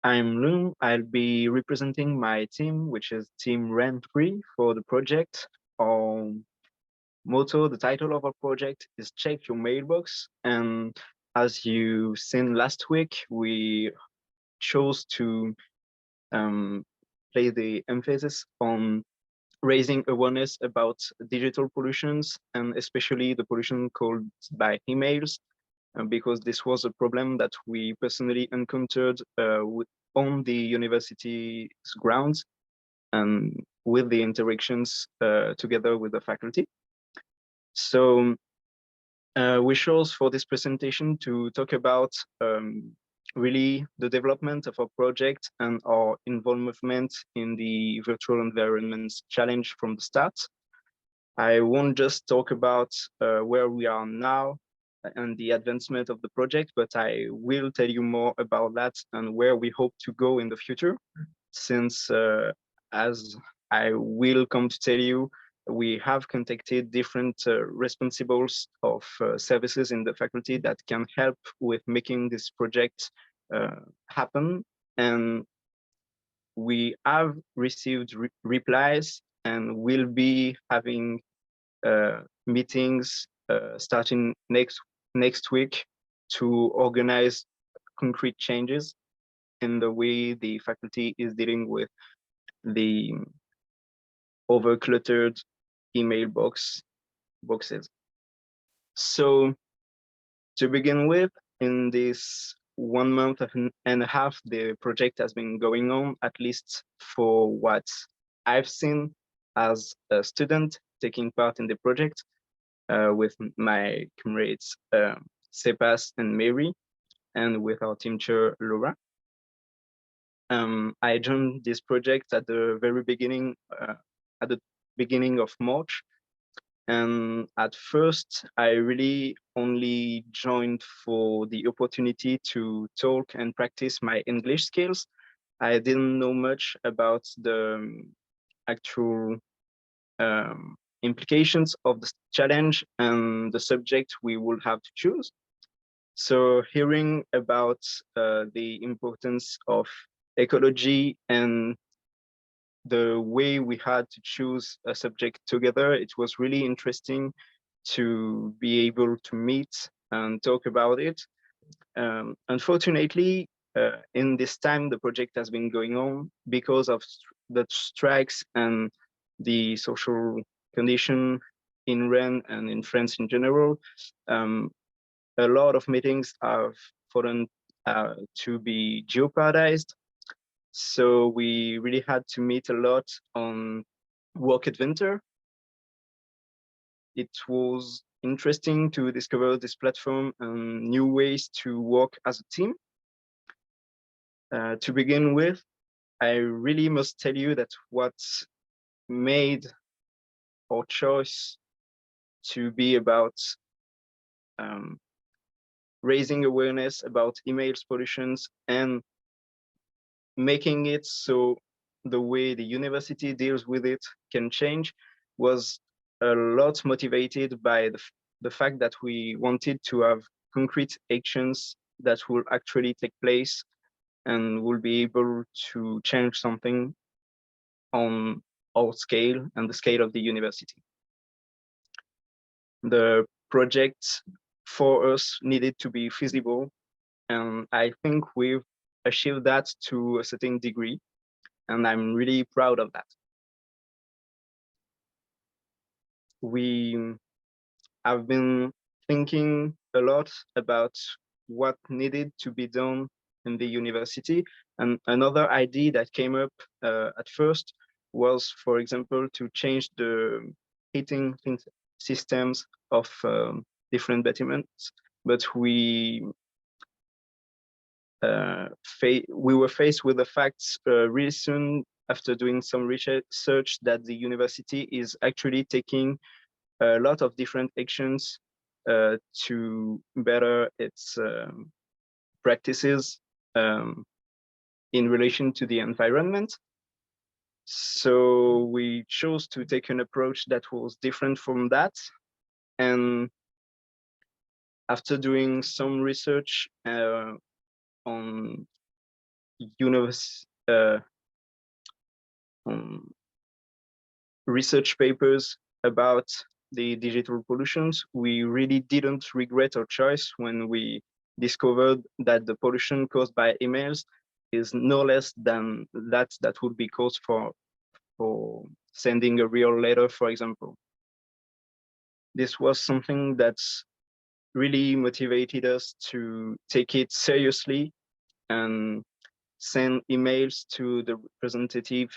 I'm Lung. I'll be representing my team, which is Team Ren 3 for the project. Our motto, the title of our project is Check Your Mailbox. And as you seen last week, we chose to um, place the emphasis on raising awareness about digital pollutions and especially the pollution caused by emails, because this was a problem that we personally encountered on the university's grounds and with the interactions together with the faculty. So we chose for this presentation to talk about really the development of our project and our involvement in the virtual environments challenge from the start. I won't just talk about where we are now and the advancement of the project, but I will tell you more about that and where we hope to go in the future, since as I will come to tell you, we have contacted different responsibles of services in the faculty that can help with making this project happen. And we have received replies and will be having meetings starting next week to organize concrete changes in the way the faculty is dealing with the over-cluttered email boxes. So to begin with, in this 1 month and a half, the project has been going on, at least for what I've seen as a student taking part in the project with my comrades Sepas and Mary, and with our team chair Laura. I joined this project at the very beginning, at the beginning of March. And at first, I really only joined for the opportunity to talk and practice my English skills. I didn't know much about the actual implications of the challenge and the subject we will have to choose. So hearing about the importance of ecology and the way we had to choose a subject together, it was really interesting to be able to meet and talk about it. Unfortunately, in this time, the project has been going on because of the strikes and the social condition in Rennes and in France in general. A lot of meetings have fallen to be jeopardized. So we really had to meet a lot on work adventure. It was interesting to discover this platform and new ways to work as a team. To begin with, I really must tell you that what made our choice to be about raising awareness about emails pollutions and making it so the way the university deals with it can change was a lot motivated by the fact that we wanted to have concrete actions that will actually take place and will be able to change something on our scale and the scale of the university. The project for us needed to be feasible, and I think we've achieved that to a certain degree, and I'm really proud of that. We have been thinking a lot about what needed to be done in the university, and another idea that came up at first was, for example, to change the heating systems of different bâtiments, but we were faced with the facts really soon after doing some research that the university is actually taking a lot of different actions to better its practices in relation to the environment. So we chose to take an approach that was different from that. And after doing some research on um, research papers about the digital pollutions, we really didn't regret our choice when we discovered that the pollution caused by emails is no less than that would be caused for sending a real letter, for example. This was something that's really motivated us to take it seriously and send emails to the representative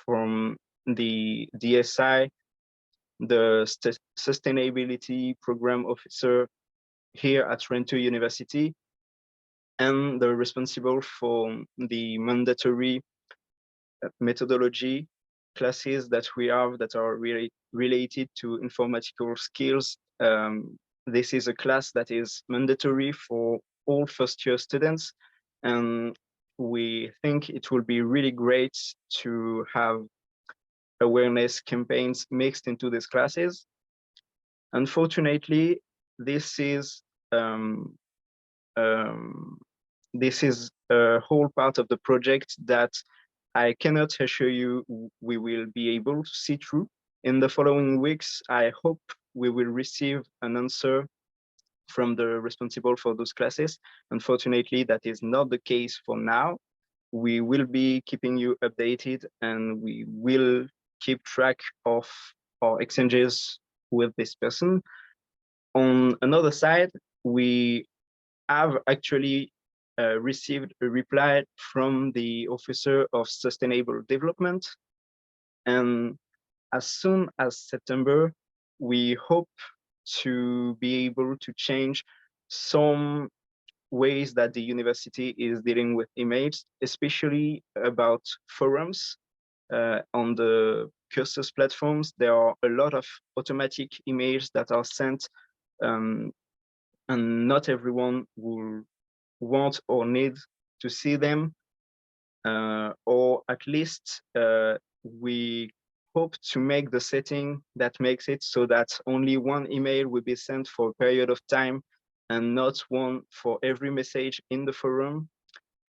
from the DSI, the sustainability program officer here at Rennes University, and the responsible for the mandatory methodology classes that we have that are really related to informatical skills. This is a class that is mandatory for all first-year students, and we think it will be really great to have awareness campaigns mixed into these classes. Unfortunately, this is um, um, this is a whole part of the project that I cannot assure you we will be able to see through. In the following weeks, I hope we will receive an answer from the responsible for those classes. Unfortunately, that is not the case for now. We will be keeping you updated and we will keep track of our exchanges with this person. On another side, we have actually received a reply from the Officer of Sustainable Development. And as soon as September, we hope to be able to change some ways that the university is dealing with emails, especially about forums. On the Cursus platforms, there are a lot of automatic emails that are sent, and not everyone will want or need to see them, or at least we hope to make the setting that makes it so that only one email will be sent for a period of time and not one for every message in the forum.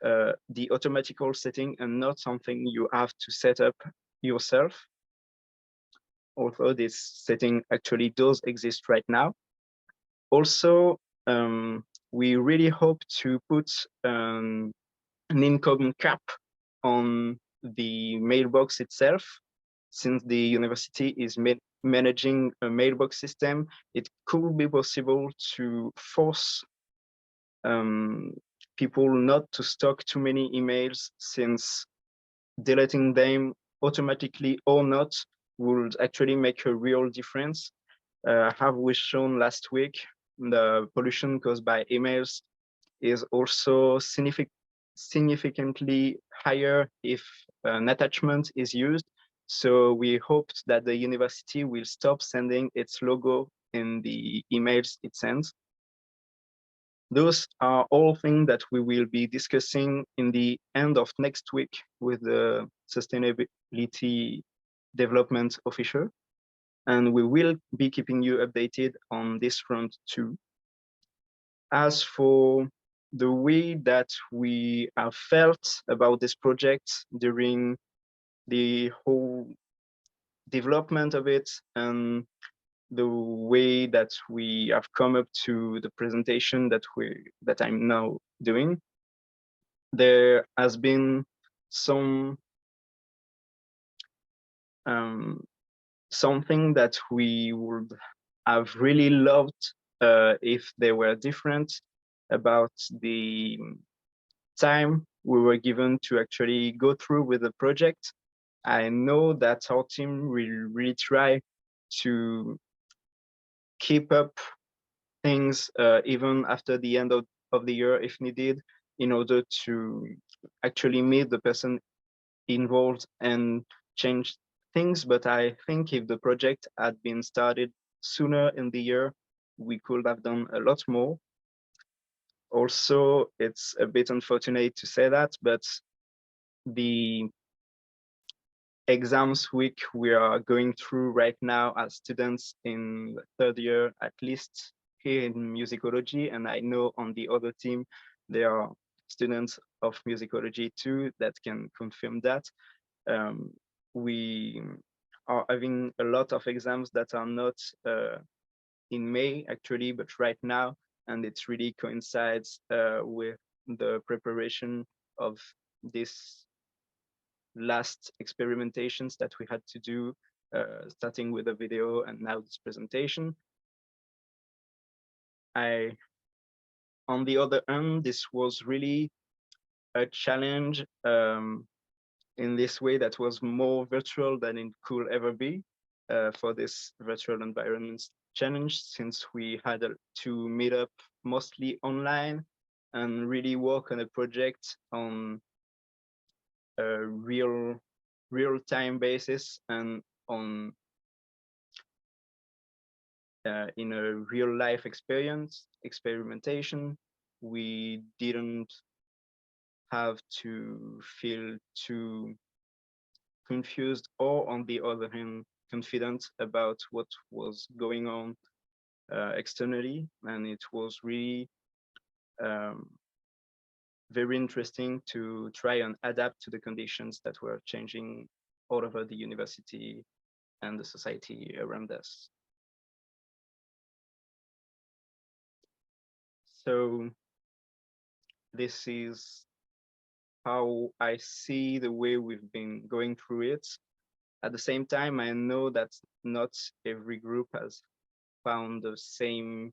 The automatical setting and not something you have to set up yourself, although this setting actually does exist right now. Also, we really hope to put an income cap on the mailbox itself. Since the university is managing a mailbox system, it could be possible to force people not to stock too many emails, since deleting them automatically or not would actually make a real difference. Have we shown last week, the pollution caused by emails is also significantly higher if an attachment is used. So we hoped that the university will stop sending its logo in the emails it sends. Those are all things that we will be discussing in the end of next week with the sustainability development officer. And we will be keeping you updated on this front too. As for the way that we have felt about this project during the whole development of it and the way that we have come up to the presentation that I'm now doing, there has been some something that we would have really loved if they were different about the time we were given to actually go through with the project. I know that our team will really try to keep up things even after the end of the year if needed, in order to actually meet the person involved and change things. But I think if the project had been started sooner in the year, we could have done a lot more. Also, it's a bit unfortunate to say that, but the exams week we are going through right now as students in the third year, at least here in musicology, and I know on the other team, they are students of musicology too that can confirm that. We are having a lot of exams that are not in May actually, but right now, and it really coincides with the preparation of this last experimentations that we had to do, starting with a video and now this presentation. On the other hand, this was really a challenge in this way that was more virtual than it could ever be for this virtual environments challenge, since we had to meet up mostly online and really work on a project on a real time basis and on in a real life experimentation. We didn't have to feel too confused or, on the other hand, confident about what was going on externally. And it was really very interesting to try and adapt to the conditions that were changing all over the university and the society around us. So this is how I see the way we've been going through it. At the same time, I know that not every group has found the same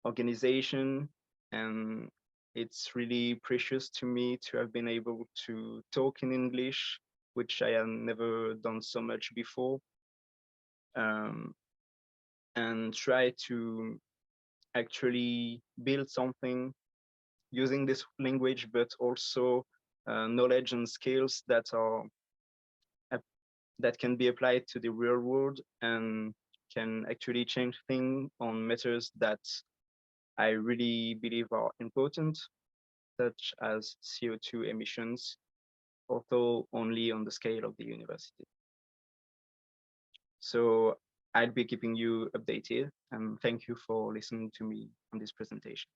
organization, and it's really precious to me to have been able to talk in English, which I have never done so much before, and try to actually build something using this language, but also knowledge and skills that can be applied to the real world and can actually change things on matters that I really believe are important, such as CO2 emissions, although only on the scale of the university. So I'll be keeping you updated, and thank you for listening to me on this presentation.